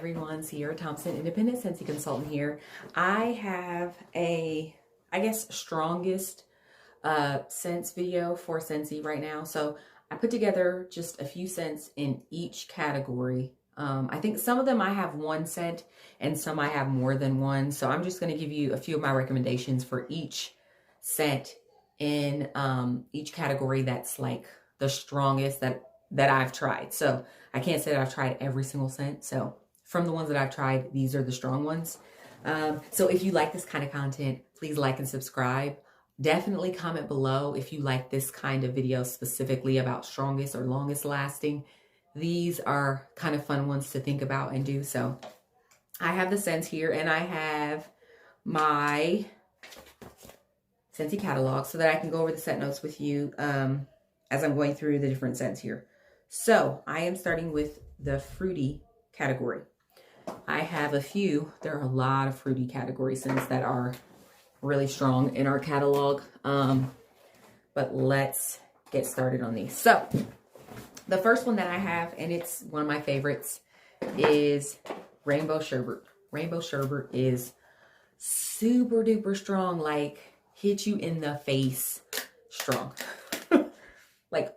everyone, Sierra Thompson, independent Scentsy consultant here. I have I guess, strongest scents video for Scentsy right now. So I put together just a few scents in each category. I think some of them I have one scent and some I have more than one. So I'm just going to give you a few of my recommendations for each scent in each category that's like the strongest that I've tried. So I can't say that I've tried every single scent. So from the ones that I've tried, these are the strong ones. So if you like this kind of content, please like and subscribe. Definitely comment below if you like this kind of video specifically about strongest or longest lasting. These are kind of fun ones to think about and do. So I have the scents here and I have my Scentsy catalog so that I can go over the scent notes with you as I'm going through the different scents here. So I am starting with the fruity category. I have a few. There are a lot of fruity category scents that are really strong in our catalog. But let's get started on these. So the first one that I have, and it's one of my favorites, is Rainbow Sherbet. Rainbow Sherbet is super duper strong, like hit you in the face strong. Like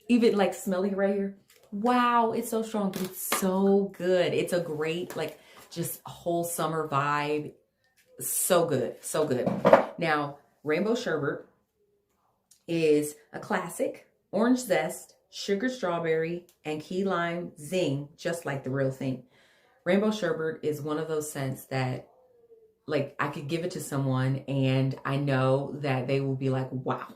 even like smelling right here. Wow, it's so strong, but it's so good. It's a great, like, just whole summer vibe. So good, so good. Now, Rainbow Sherbet is a classic. Orange zest, sugar strawberry, and key lime zing, just like the real thing. Rainbow Sherbet is one of those scents that, like, I could give it to someone and I know that they will be like, wow,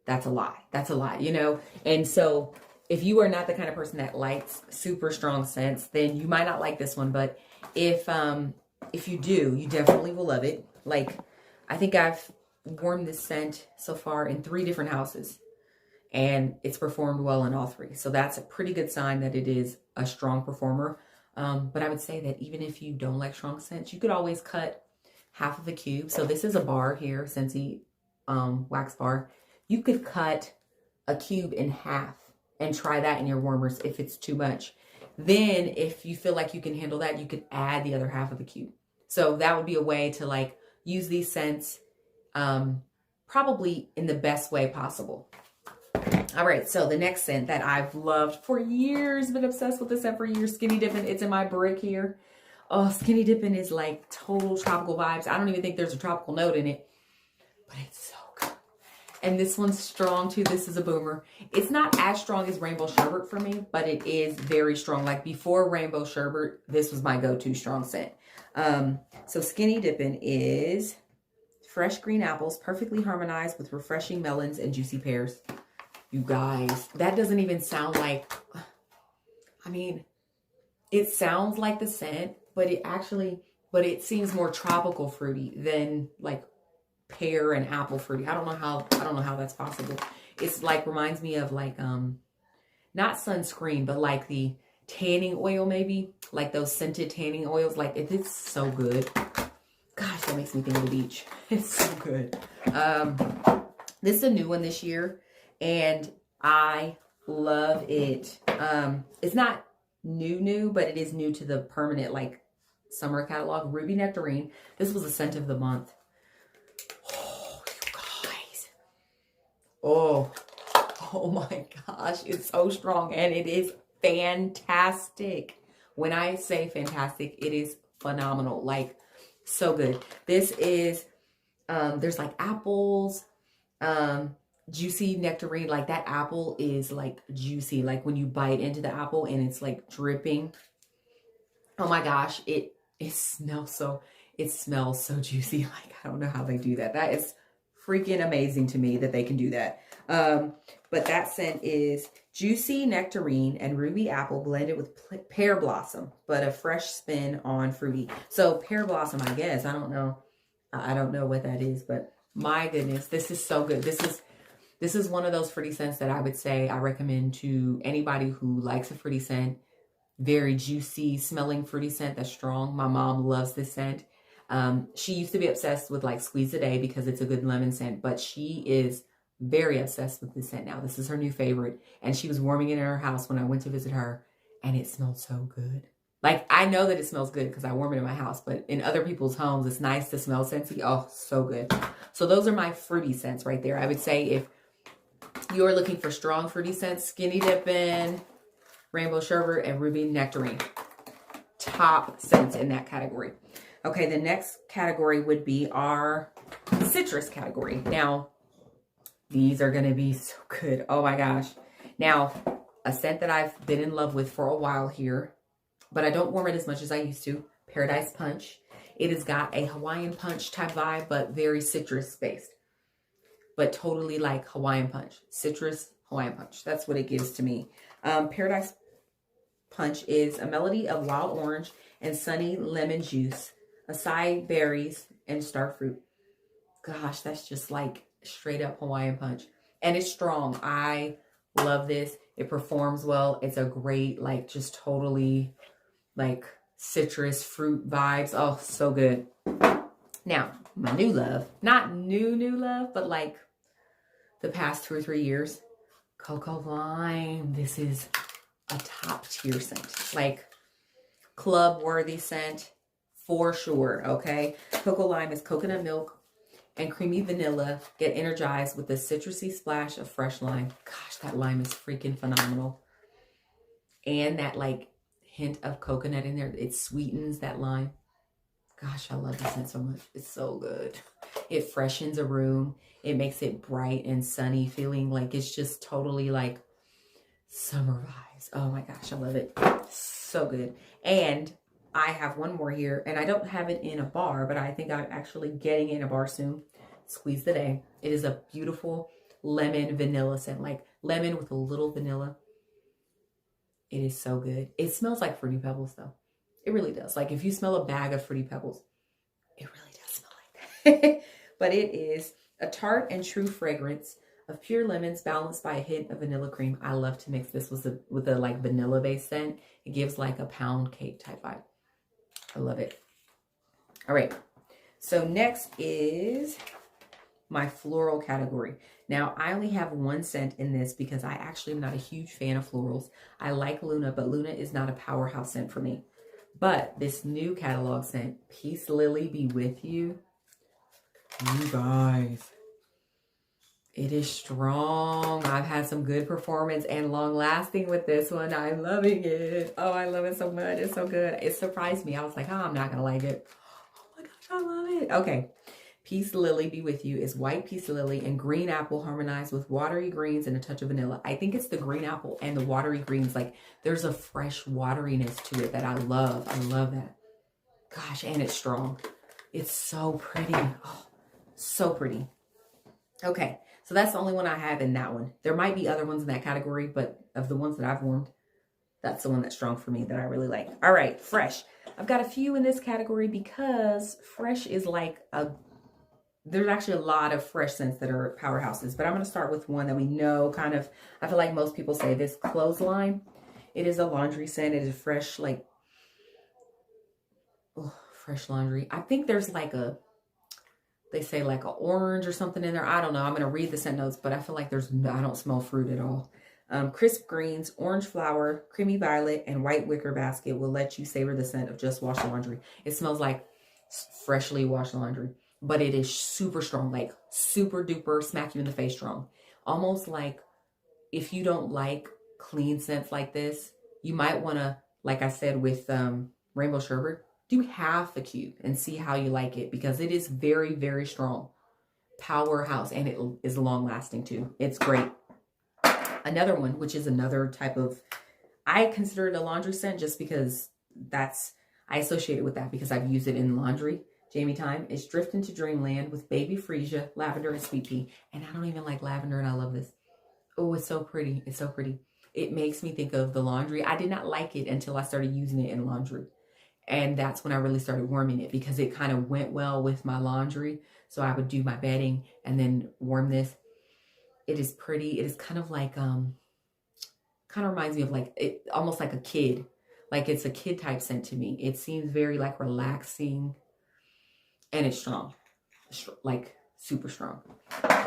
that's a lie. That's a lie, you know? And so if you are not the kind of person that likes super strong scents, then you might not like this one. But if you do, you definitely will love it. Like, I think I've worn this scent so far in 3 different houses and it's performed well in all 3. So that's a pretty good sign that it is a strong performer. But I would say that even if you don't like strong scents, you could always cut half of a cube. So this is a bar here, Scentsy wax bar. You could cut a cube in half and try that in your warmers if it's too much. Then if you feel like you can handle that, you could add the other half of the cube. So that would be a way to like use these scents probably in the best way possible. All right, so the next scent that I've loved for years, been obsessed with this scent for years, Skinny Dippin'. It's in my brick here. Oh, Skinny Dippin' is like total tropical vibes. I don't even think there's a tropical note in it, but it's so good. And this one's strong too. This is a boomer. It's not as strong as Rainbow Sherbet for me, but it is very strong. Like before Rainbow Sherbet, this was my go-to strong scent. So Skinny Dippin' is fresh green apples, perfectly harmonized with refreshing melons and juicy pears. You guys, that doesn't even sound like, I mean, it sounds like the scent, but it seems more tropical fruity than like pear and apple fruity. I don't know how that's possible. It's like, reminds me of like, not sunscreen, but like the tanning oil, maybe like those scented tanning oils. Like it's so good. Gosh, that makes me think of the beach. It's so good. This is a new one this year and I love it. It's not new, but it is new to the permanent like summer catalog. Ruby Nectarine. This was a scent of the month. Oh, you guys. Oh my gosh. It's so strong and it is fantastic. When I say fantastic, it is phenomenal. Like, so good. This is, there's like apples, juicy nectarine. Like that apple is like juicy. Like when you bite into the apple and it's like dripping. Oh my gosh. It smells so juicy. Like, I don't know how they do that. That is freaking amazing to me that they can do that. But that scent is juicy nectarine and ruby apple blended with pear blossom, but a fresh spin on fruity. So pear blossom, I guess. I don't know what that is, but my goodness, this is so good. This is one of those fruity scents that I would say I recommend to anybody who likes a fruity scent. Very juicy smelling fruity scent that's strong. My mom loves this scent. She used to be obsessed with like Squeeze a Day because it's a good lemon scent, but she is very obsessed with this scent now. This is her new favorite. And she was warming it in her house when I went to visit her and it smelled so good. Like, I know that it smells good because I warm it in my house, but in other people's homes, it's nice to smell Scentsy. Oh, so good. So those are my fruity scents right there. I would say if you're looking for strong fruity scents, Skinny Dippin', Rainbow Sherbet, and Ruby Nectarine. Top scents in that category. Okay, the next category would be our citrus category. Now, these are going to be so good. Oh my gosh. Now, a scent that I've been in love with for a while here, but I don't warm it as much as I used to. Paradise Punch. It has got a Hawaiian Punch type vibe, but very citrus based. But totally like Hawaiian Punch. Citrus Hawaiian Punch. That's what it gives to me. Paradise Punch is a melody of wild orange and sunny lemon juice, acai berries, and starfruit. Gosh, that's just like straight up Hawaiian Punch. And it's strong. I love this. It performs well. It's a great, like, just totally like citrus fruit vibes. Oh, so good. Now, my new love, not new love, but like the past 2 or 3 years, Cocoa Lime. This is a top tier scent, like club worthy scent for sure. Okay. Cocoa Lime is coconut milk and creamy vanilla. Get energized with a citrusy splash of fresh lime. Gosh, that lime is freaking phenomenal. And that like hint of coconut in there, it sweetens that lime. Gosh, I love this scent so much. It's so good. It freshens a room. It makes it bright and sunny, feeling like it's just totally like summer vibes. Oh my gosh, I love it. So good. And I have one more here, and I don't have it in a bar, but I think I'm actually getting it in a bar soon. Squeeze the Day. It is a beautiful lemon vanilla scent, like lemon with a little vanilla. It is so good. It smells like Fruity Pebbles though. It really does. Like if you smell a bag of Fruity Pebbles, it really does smell like that. But it is a tart and true fragrance of pure lemons balanced by a hint of vanilla cream. I love to mix this with a like vanilla based scent. It gives like a pound cake type vibe. I love it. All right. So next is my floral category. Now, I only have one scent in this because I actually am not a huge fan of florals. I like Luna, but Luna is not a powerhouse scent for me. But this new catalog scent, Peace Lily Be With You. You guys, it is strong. I've had some good performance and long lasting with this one. I'm loving it. Oh, I love it so much. It's so good. It surprised me. I was like, oh, I'm not going to like it. Oh my gosh, I love it. Okay. Peace Lily Be With You is white peace lily and green apple harmonized with watery greens and a touch of vanilla. I think it's the green apple and the watery greens. Like there's a fresh wateriness to it that I love. I love that. Gosh, and it's strong. It's so pretty. Oh, so pretty. Okay, so that's the only one I have in that one. There might be other ones in that category, but of the ones that I've warmed, that's the one that's strong for me that I really like. All right, fresh. I've got a few in this category because fresh is like there's actually a lot of fresh scents that are powerhouses, but I'm going to start with one that we know kind of, I feel like most people say this, Clothesline. It is a laundry scent. It is fresh, like, oh, fresh laundry. I think there's like they say like an orange or something in there. I don't know. I'm going to read the scent notes, but I feel like I don't smell fruit at all. Crisp greens, orange flower, creamy violet, and white wicker basket will let you savor the scent of just washed laundry. It smells like freshly washed laundry. But it is super strong, like super duper smack you in the face strong. Almost like if you don't like clean scents like this, you might want to, like I said with Rainbow Sherbet, do half a cube and see how you like it because it is very, very strong. Powerhouse, and it is long lasting too. It's great. Another one, which is another type of, I consider it a laundry scent just because I associate it with that because I've used it in laundry. Jamie Time is Drift into Dreamland with Baby Freesia, Lavender, and Sweet Pea. And I don't even like lavender, and I love this. Oh, it's so pretty. It's so pretty. It makes me think of the laundry. I did not like it until I started using it in laundry. And that's when I really started warming it because it kind of went well with my laundry. So I would do my bedding and then warm this. It is pretty. It is kind of like, kind of reminds me of like, almost like a kid. Like it's a kid type scent to me. It seems very like relaxing. And it's strong, like super strong.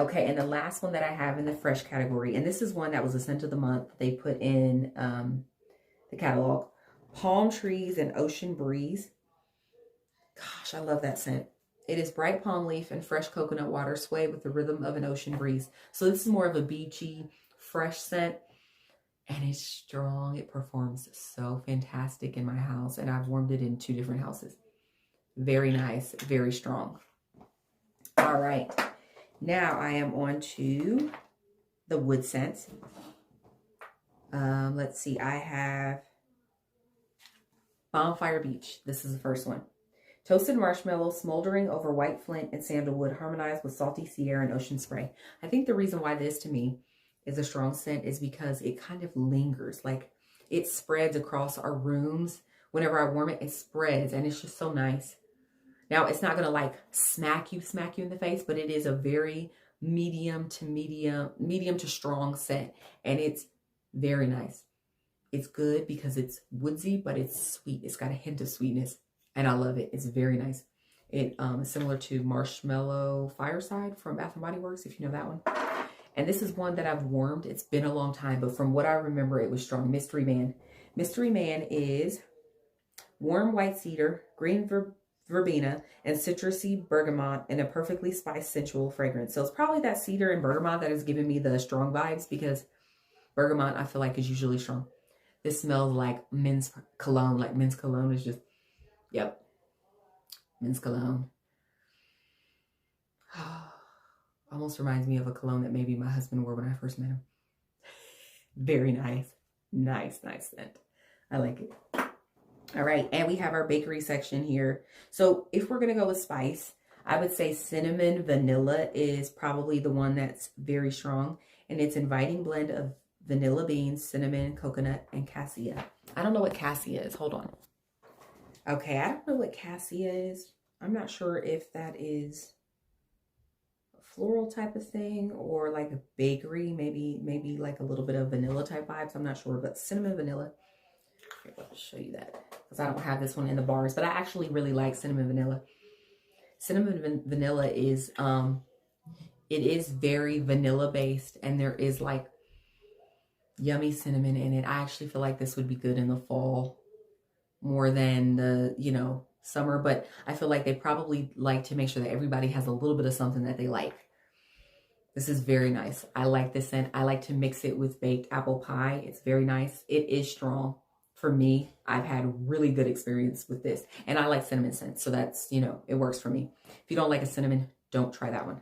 Okay, and the last one that I have in the fresh category, and this is one that was a scent of the month they put in the catalog, Palm trees and ocean breeze. Gosh, I love that scent. It is bright palm leaf and fresh coconut water sway with the rhythm of an ocean breeze. So this is more of a beachy, fresh scent. And it's strong. It performs so fantastic in my house. And I've warmed it in 2 different houses. Very nice. Very strong. All right. Now I am on to the wood scents. Let's see. I have Bonfire Beach. This is the first one. Toasted marshmallow smoldering over white flint and sandalwood harmonized with salty sea air and ocean spray. I think the reason why this to me is a strong scent is because it kind of lingers. Like it spreads across our rooms. Whenever I warm it, it spreads and it's just so nice. Now it's not going to like smack you in the face, but it is a very medium to strong scent. And it's very nice. It's good because it's woodsy, but it's sweet. It's got a hint of sweetness. And I love it. It's very nice. It is similar to Marshmallow Fireside from Bath & Body Works, if you know that one. And this is one that I've warmed. It's been a long time, but from what I remember, it was strong. Mystery Man. Mystery Man is warm white cedar, green verbena, and citrusy bergamot in a perfectly spiced, sensual fragrance. So it's probably that cedar and bergamot that is giving me the strong vibes because bergamot, I feel like, is usually strong. This smells like men's cologne. Like men's cologne is just... Yep. Men's cologne. Almost reminds me of a cologne that maybe my husband wore when I first met him. Very nice. Nice scent. I like it. All right. And we have our bakery section here. So if we're going to go with spice, I would say cinnamon vanilla is probably the one that's very strong. And it's inviting blend of vanilla beans, cinnamon, coconut, and cassia. I don't know what cassia is. Hold on. Okay, I don't know what cassia is. I'm not sure if that is a floral type of thing or like a bakery, maybe like a little bit of vanilla type vibes. I'm not sure, but cinnamon vanilla. Here, I'll show you that because I don't have this one in the bars, but I actually really like cinnamon vanilla. Cinnamon vanilla is, it is very vanilla based and there is like yummy cinnamon in it. I actually feel like this would be good in the fall more than the, you know, summer, but I feel like they probably like to make sure that everybody has a little bit of something that they like. This is very nice. I like this scent. I like to mix it with baked apple pie. It's very nice. It is strong. For me, I've had really good experience with this. And I like cinnamon scents. So that's, you know, it works for me. If you don't like a cinnamon, don't try that one.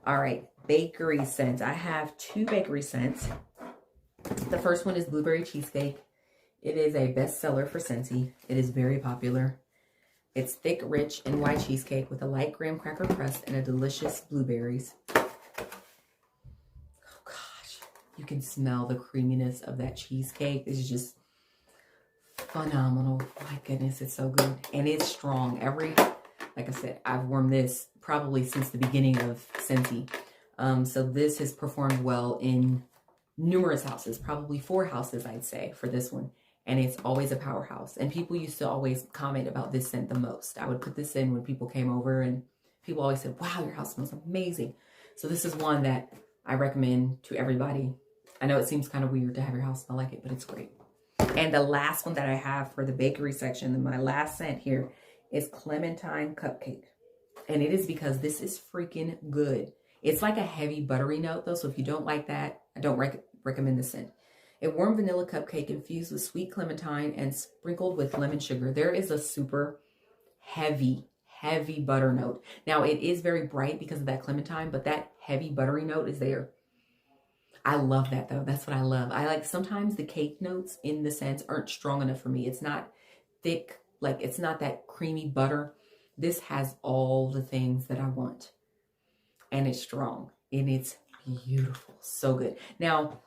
All right. Bakery scents. I have 2 bakery scents. The first one is blueberry cheesecake. It is a bestseller for Scentsy. It is very popular. It's thick, rich, and white cheesecake with a light graham cracker crust and a delicious blueberries. Oh gosh, you can smell the creaminess of that cheesecake. This is just phenomenal. My goodness, it's so good. And it's strong. Like I said, I've warmed this probably since the beginning of Scentsy. So this has performed well in numerous houses, probably 4 houses, I'd say, for this one. And it's always a powerhouse. And people used to always comment about this scent the most. I would put this in when people came over and people always said, wow, your house smells amazing. So this is one that I recommend to everybody. I know it seems kind of weird to have your house smell like it, but it's great. And the last one that I have for the bakery section, my last scent here, is Clementine Cupcake. And it is because this is freaking good. It's like a heavy buttery note though. So if you don't like that, I don't recommend this scent. A warm vanilla cupcake infused with sweet clementine and sprinkled with lemon sugar. There is a super heavy butter note. Now, it is very bright because of that clementine, but that heavy buttery note is there. I love that, though. That's what I love. I like sometimes the cake notes in the scents aren't strong enough for me. It's not thick, like it's not that creamy butter. This has all the things that I want. And it's strong. And it's beautiful. So good. Now,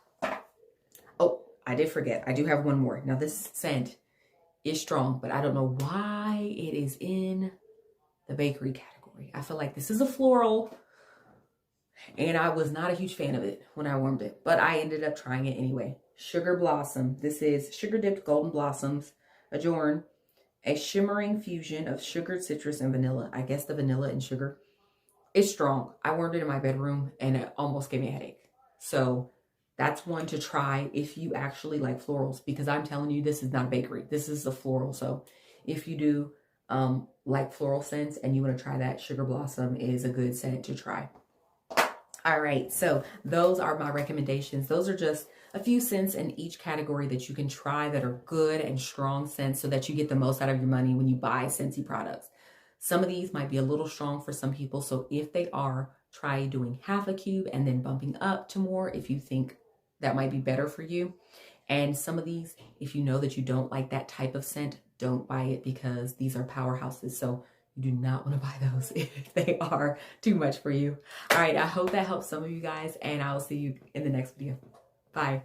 oh, I did forget. I do have one more. Now, this scent is strong, but I don't know why it is in the bakery category. I feel like this is a floral, and I was not a huge fan of it when I warmed it, but I ended up trying it anyway. Sugar Blossom. This is sugar-dipped golden blossoms, adorn, a shimmering fusion of sugared citrus and vanilla. I guess the vanilla and sugar. It's strong. I warmed it in my bedroom, and it almost gave me a headache. So That's one to try if you actually like florals, because I'm telling you, this is not a bakery. This is a floral. So if you do like floral scents and you want to try that, Sugar Blossom is a good scent to try. All right, so those are my recommendations. Those are just a few scents in each category that you can try that are good and strong scents so that you get the most out of your money when you buy Scentsy products. Some of these might be a little strong for some people, so if they are, try doing half a cube and then bumping up to more if you think that might be better for you. And some of these, if you know that you don't like that type of scent, don't buy it, because these are powerhouses. So you do not want to buy those if they are too much for you. All right, I hope that helps some of you guys, and I'll see you in the next video. Bye.